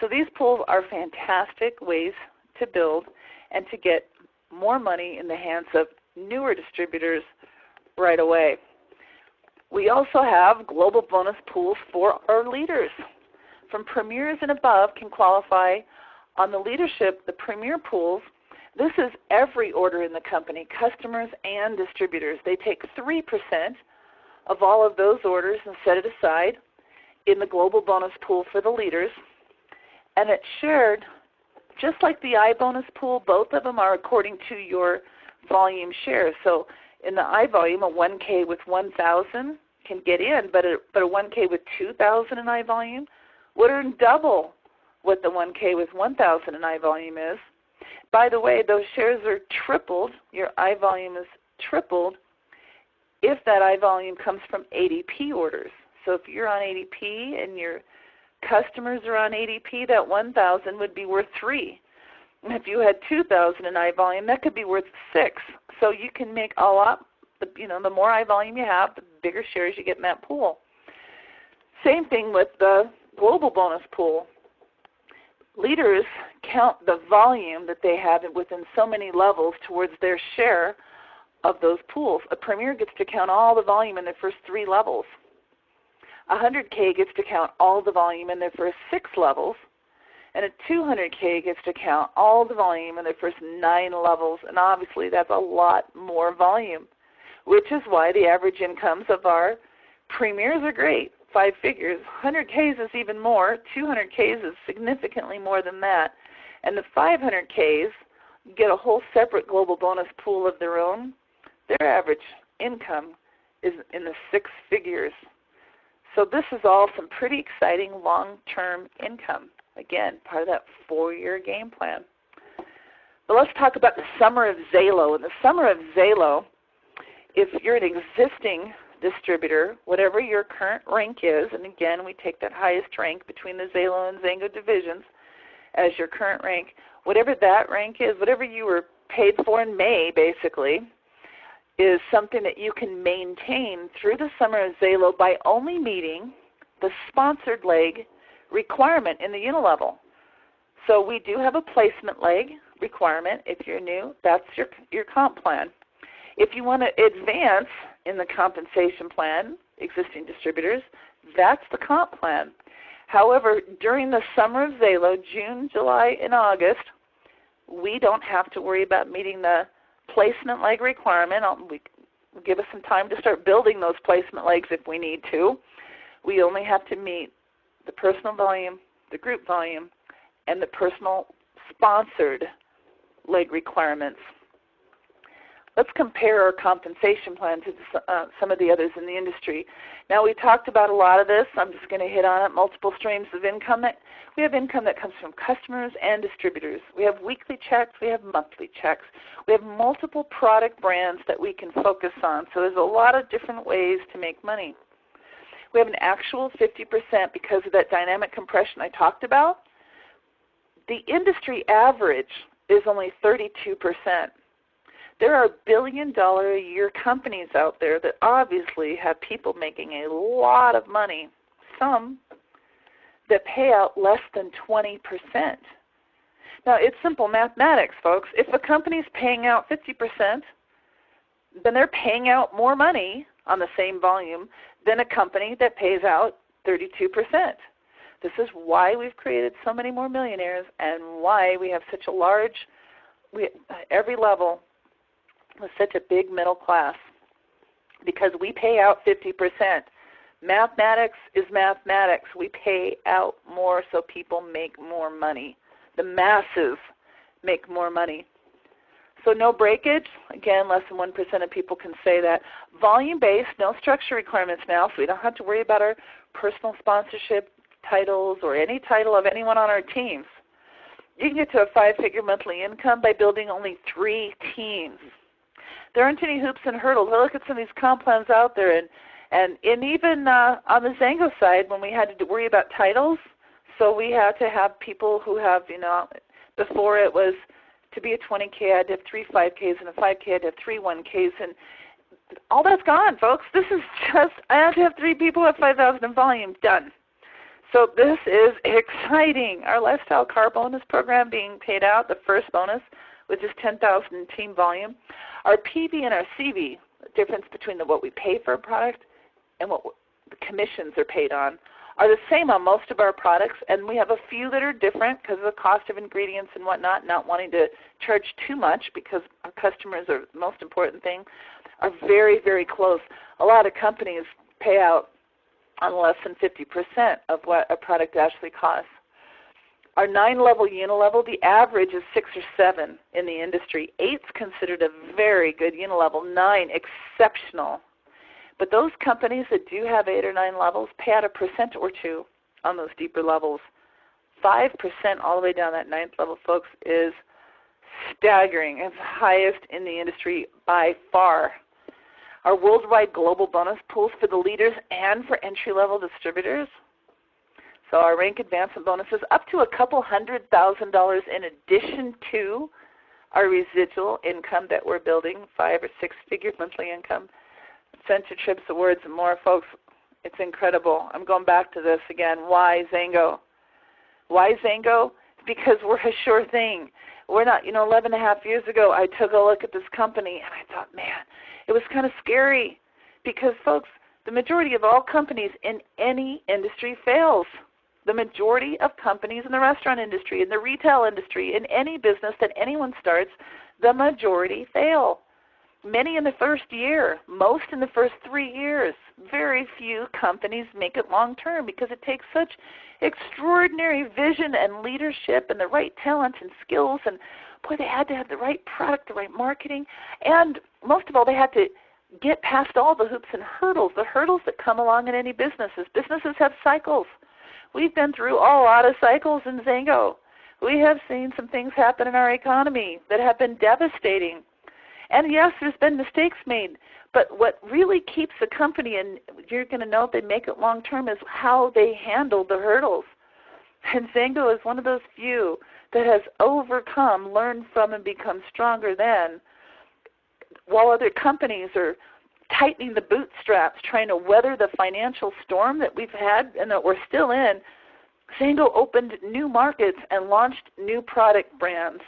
So these pools are fantastic ways to build and to get more money in the hands of newer distributors right away. We also have global bonus pools for our leaders. From premiers and above can qualify on the leadership, the premier pools. This is every order in the company, customers and distributors. They take 3% of all of those orders and set it aside in the global bonus pool for the leaders. And it's shared just like the I bonus pool. Both of them are according to your volume share. So in the I volume, a 1K with 1,000 can get in, but a 1K with 2,000 in I volume would earn double what the 1K with 1,000 in I volume is. By the way, those shares are tripled. Your I volume is tripled if that I volume comes from ADP orders. So if you're on ADP and your customers are on ADP, that 1,000 would be worth 3. And if you had 2,000 in I volume, that could be worth 6. So you can make a lot. The more I volume you have, the bigger shares you get in that pool. Same thing with the global bonus pool. Leaders count the volume that they have within so many levels towards their share of those pools. A premier gets to count all the volume in their first 3 levels. 100K gets to count all the volume in their first 6 levels. And a 200K gets to count all the volume in their first 9 levels. And obviously that's a lot more volume, which is why the average incomes of our premiers are great, 5 figures. 100Ks is even more. 200Ks is significantly more than that. And the 500Ks get a whole separate global bonus pool of their own. Their average income is in the 6 figures. So this is all some pretty exciting long-term income. Again, part of that 4-year game plan. But let's talk about the Summer of XALO. In the Summer of XALO, if you're an existing distributor, whatever your current rank is, and again, we take that highest rank between the XALO and XANGO divisions as your current rank, whatever that rank is, whatever you were paid for in May, basically, is something that you can maintain through the Summer of XALO by only meeting the sponsored leg requirement in the unilevel. So we do have a placement leg requirement. If you're new, that's your comp plan. If you want to advance in the compensation plan, existing distributors, that's the comp plan. However, during the Summer of XALO, June, July, and August, we don't have to worry about meeting the placement leg requirement. We give us some time to start building those placement legs if we need to. We only have to meet the personal volume, the group volume, and the personal sponsored leg requirements. Let's compare our compensation plan to some of the others in the industry. Now, we talked about a lot of this. I'm just going to hit on it. Multiple streams of income. We have income that comes from customers and distributors. We have weekly checks. We have monthly checks. We have multiple product brands that we can focus on. So there's a lot of different ways to make money. We have an actual 50% because of that dynamic compression I talked about. The industry average is only 32%. There are billion-dollar-a-year companies out there that obviously have people making a lot of money, some that pay out less than 20%. Now, it's simple mathematics, folks. If a company is paying out 50%, then they're paying out more money on the same volume than a company that pays out 32%. This is why we've created so many more millionaires and why we have such a large, every level, with such a big middle class, because we pay out 50%. Mathematics is mathematics. We pay out more so people make more money. The masses make more money. So no breakage. Again, less than 1% of people can say that. Volume-based, no structure requirements now, so we don't have to worry about our personal sponsorship titles or any title of anyone on our teams. You can get to a 5-figure monthly income by building only 3 teams. There aren't any hoops and hurdles. I look at some of these comp plans out there, and even on the XANGO side, when we had to worry about titles, so we had to have people who have, before it was to be a 20K, I had to have 3 5Ks, and a 5K, I had to have 3 1Ks, and all that's gone, folks. This is just, I have to have 3 people at 5,000 in volume. Done. So this is exciting. Our Lifestyle Car Bonus program being paid out, the first bonus, which is 10,000 in team volume. Our PV and our CV, the difference between what we pay for a product and what the commissions are paid on, are the same on most of our products, and we have a few that are different because of the cost of ingredients and whatnot, not wanting to charge too much because our customers are the most important thing, are very, very close. A lot of companies pay out on less than 50% of what a product actually costs. Our 9-level unilevel, the average is 6 or 7 in the industry. 8's considered a very good unilevel. 9, exceptional. But those companies that do have 8 or 9 levels pay out 1% or 2 on those deeper levels. 5% all the way down that 9th level, folks, is staggering. It's the highest in the industry by far. Our worldwide global bonus pools for the leaders and for entry-level distributors. So our rank advancement bonuses up to a couple $100,000 in addition to our residual income that we're building, 5 or 6-figure monthly income. Censorships, awards, and more, folks. It's incredible. I'm going back to this again. Why XANGO? Why XANGO? Because we're a sure thing. We're not, 11 and a half years ago, I took a look at this company, and I thought, man, it was kind of scary because, folks, the majority of all companies in any industry fails. The majority of companies in the restaurant industry, in the retail industry, in any business that anyone starts, the majority fail. Many in the first year, most in the first 3 years. Very few companies make it long term because it takes such extraordinary vision and leadership and the right talent and skills. And boy, they had to have the right product, the right marketing. And most of all, they had to get past all the hoops and hurdles, the hurdles that come along in any businesses. Businesses have cycles. We've been through a lot of cycles in XANGO. We have seen some things happen in our economy that have been devastating. And yes, there's been mistakes made, but what really keeps a company, and you're going to know if they make it long term, is how they handle the hurdles. And XANGO is one of those few that has overcome, learned from, and become stronger than, while other companies are tightening the bootstraps, trying to weather the financial storm that we've had and that we're still in. XANGO opened new markets and launched new product brands.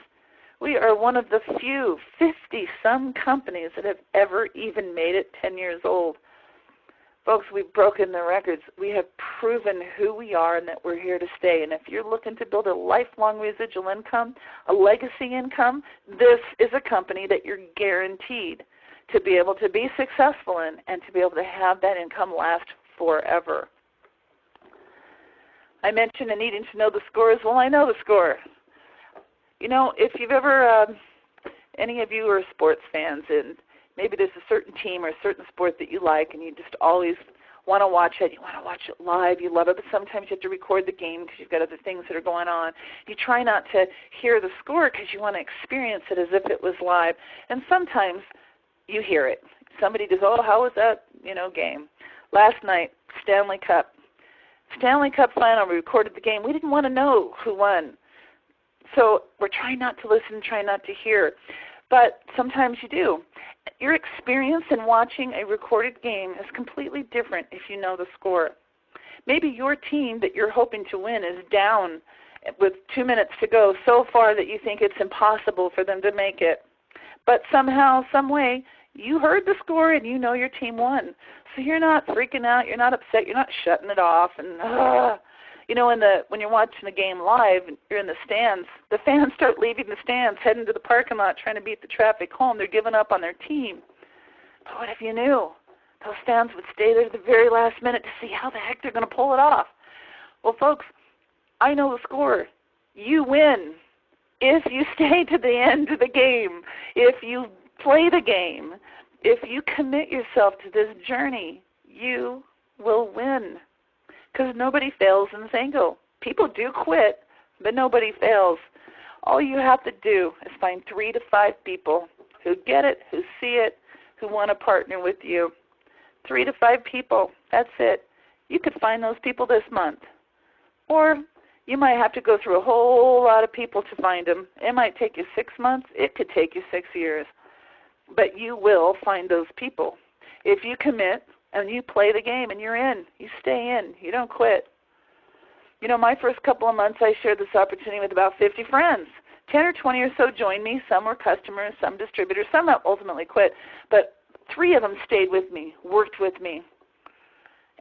We are one of the few 50-some companies that have ever even made it 10 years old. Folks, we've broken the records. We have proven who we are and that we're here to stay. And if you're looking to build a lifelong residual income, a legacy income, this is a company that you're guaranteed to be able to be successful in and to be able to have that income last forever. I mentioned needing to know the scores. Well, I know the score. If you've ever, any of you are sports fans, and maybe there's a certain team or a certain sport that you like and you just always want to watch it. You want to watch it live. You love it, but sometimes you have to record the game because you've got other things that are going on. You try not to hear the score because you want to experience it as if it was live. And sometimes you hear it. Somebody goes, oh, how was that, game? Last night, Stanley Cup final, we recorded the game. We didn't want to know who won. So we're trying not to listen, trying not to hear. But sometimes you do. Your experience in watching a recorded game is completely different if you know the score. Maybe your team that you're hoping to win is down with 2 minutes to go so far that you think it's impossible for them to make it. But somehow, some way, you heard the score and you know your team won. So you're not freaking out, you're not upset, you're not shutting it off. And when you're watching the game live and you're in the stands, the fans start leaving the stands, heading to the parking lot, trying to beat the traffic home. They're giving up on their team. But what if you knew? Those fans would stay there to the very last minute to see how the heck they're going to pull it off. Well, folks, I know the score. You win if you stay to the end of the game, if you play the game, if you commit yourself to this journey, you will win. Because nobody fails in XANGO. People do quit, but nobody fails. All you have to do is find 3 to 5 people who get it, who see it, who want to partner with you. 3 to 5 people, that's it. You could find those people this month. Or you might have to go through a whole lot of people to find them. It might take you 6 months. It could take you 6 years. But you will find those people. If you commit and you play the game and you're in, you stay in, you don't quit. You know, my first couple of months I shared this opportunity with about 50 friends. 10 or 20 or so joined me. Some were customers, some distributors, some ultimately quit. But 3 of them stayed with me, worked with me.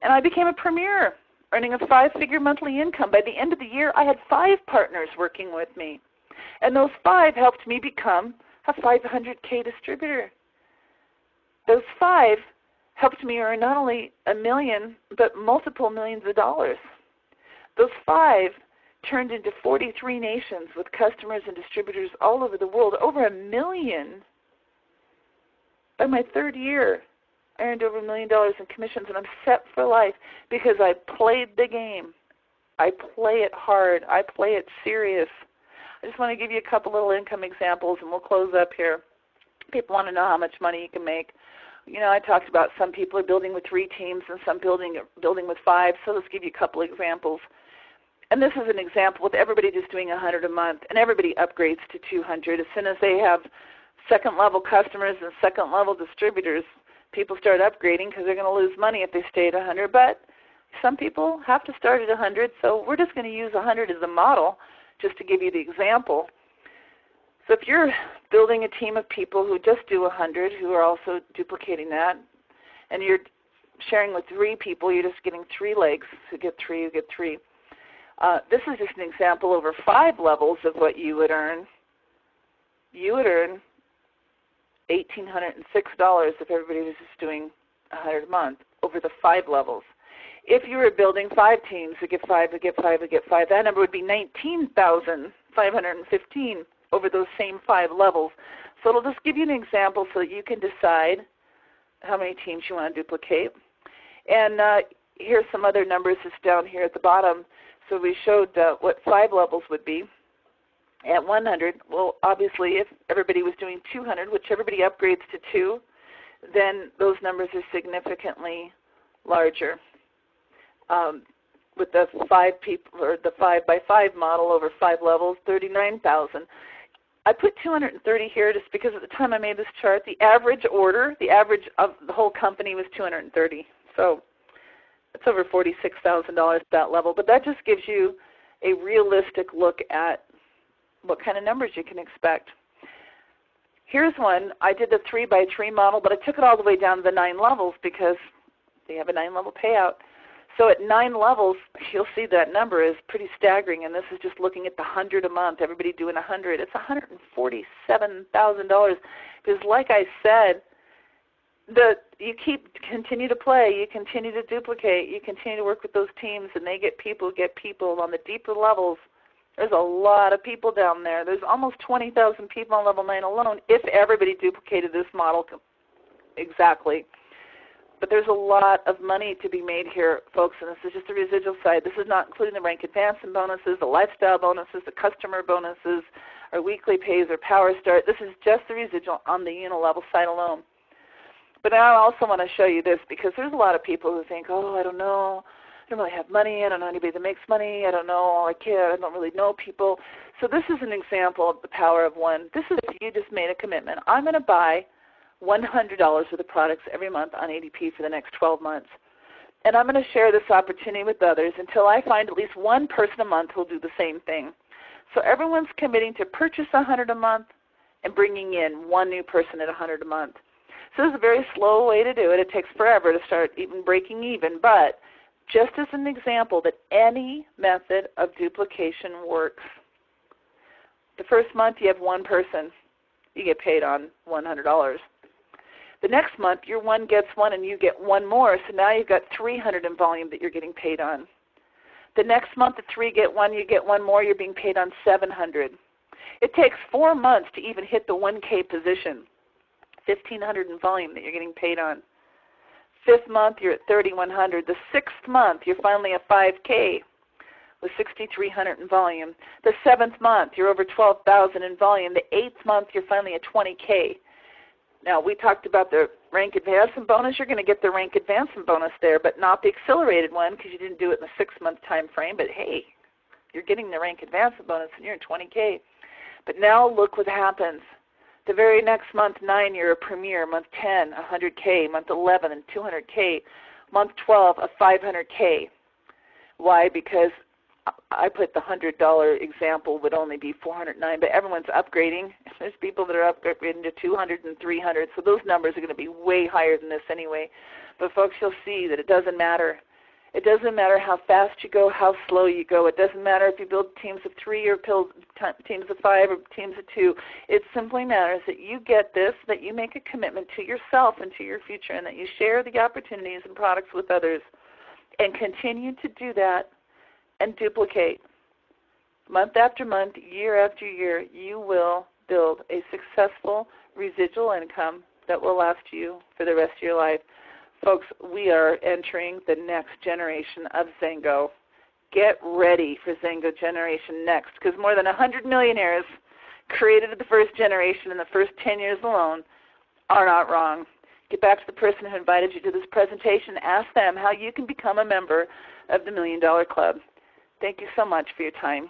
And I became a premier, earning a 5-figure monthly income. By the end of the year, I had 5 partners working with me. And those 5 helped me become a 500K distributor. Those 5 helped me earn not only $1 million, but multiple millions of dollars. Those 5 turned into 43 nations with customers and distributors all over the world, over $1 million. By my 3rd year, I earned over $1 million in commissions, and I'm set for life because I played the game. I play it hard. I play it serious. I just want to give you a couple little income examples, and we'll close up here. People want to know how much money you can make. You know, I talked about some people are building with 3 teams and some building with 5, so let's give you a couple examples. And this is an example with everybody just doing 100 a month, and everybody upgrades to 200. As soon as they have second-level customers and second-level distributors, people start upgrading because they're going to lose money if they stay at 100. But some people have to start at 100, so we're just going to use 100 as a model just to give you the example. So if you're building a team of people who just do 100, who are also duplicating that, and you're sharing with 3 people, you're just getting 3 legs. So you get 3, you get 3. This is just an example over 5 levels of what you would earn. You would earn $1,806 if everybody was just doing 100 a month over the 5 levels. If you were building 5 teams, you get 5, you get 5, you get 5. That number would be $19,515 over those same 5 levels. So it'll just give you an example so that you can decide how many teams you want to duplicate. And here's some other numbers just down here at the bottom. So we showed what 5 levels would be. At 100, well, obviously, if everybody was doing 200, which everybody upgrades to 2, then those numbers are significantly larger. With the 5 people, or the 5 by 5 model over 5 levels, 39,000. I put 230 here just because at the time I made this chart, the average order, the average of the whole company was 230. So it's over $46,000 at that level. But that just gives you a realistic look at what kind of numbers you can expect. Here's one. I did the 3 by 3 model, but I took it all the way down to the 9 levels because they have a 9-level payout. So at 9 levels, you'll see that number is pretty staggering, and this is just looking at the 100 a month, everybody doing 100. It's $147,000 because like I said, you continue to play, you continue to duplicate, you continue to work with those teams, and they get people on the deeper levels. There's a lot of people down there. There's almost 20,000 people on level 9 alone if everybody duplicated this model exactly. But there's a lot of money to be made here, folks, and this is just the residual side. This is not including the rank advancement bonuses, the lifestyle bonuses, the customer bonuses, our weekly pays, or power start. This is just the residual on the unilevel side alone. But now I also want to show you this because there's a lot of people who think, oh, I don't know. I don't really have money. I don't know anybody that makes money. I don't know. I don't really know people. So this is an example of the power of one. This is if you just made a commitment. I'm going to buy $100 worth of products every month on ADP for the next 12 months. And I'm going to share this opportunity with others until I find at least one person a month who will do the same thing. So everyone's committing to purchase 100 a month and bringing in one new person at 100 a month. So this is a very slow way to do it. It takes forever to start even breaking even, but just as an example that any method of duplication works. The first month you have one person. You get paid on $100. The next month your one gets one and you get one more, so now you've got 300 in volume that you're getting paid on. The next month the 3 get one, you get one more, you're being paid on 700. It takes 4 months to even hit the 1K position. 1,500 in volume that you're getting paid on. 5th month, you're at 3,100. The 6th month, you're finally at 5K with 6,300 in volume. The 7th month, you're over 12,000 in volume. The 8th month, you're finally at 20K. Now, we talked about the rank advancement bonus. You're going to get the rank advancement bonus there, but not the accelerated one because you didn't do it in the 6-month time frame. But, hey, you're getting the rank advancement bonus and you're at 20K. But now look what happens. The very next month 9, you're a premier. Month 10, 100K. Month 11, and 200K. Month 12, a 500K. Why? Because I put the $100 example would only be $409, but everyone's upgrading. There's people that are upgrading to $200 and $300, so those numbers are going to be way higher than this anyway. But folks, you'll see that it doesn't matter. It doesn't matter how fast you go, how slow you go. It doesn't matter if you build teams of 3 or teams of 5 or teams of 2. It simply matters that you get this, that you make a commitment to yourself and to your future, and that you share the opportunities and products with others, and continue to do that and duplicate. Month after month, year after year, you will build a successful residual income that will last you for the rest of your life. Folks, we are entering the next generation of XANGO. Get ready for XANGO Generation Next, because more than 100 millionaires created the first generation in the first 10 years alone are not wrong. Get back to the person who invited you to this presentation. Ask them how you can become a member of the $1 Million Club. Thank you so much for your time.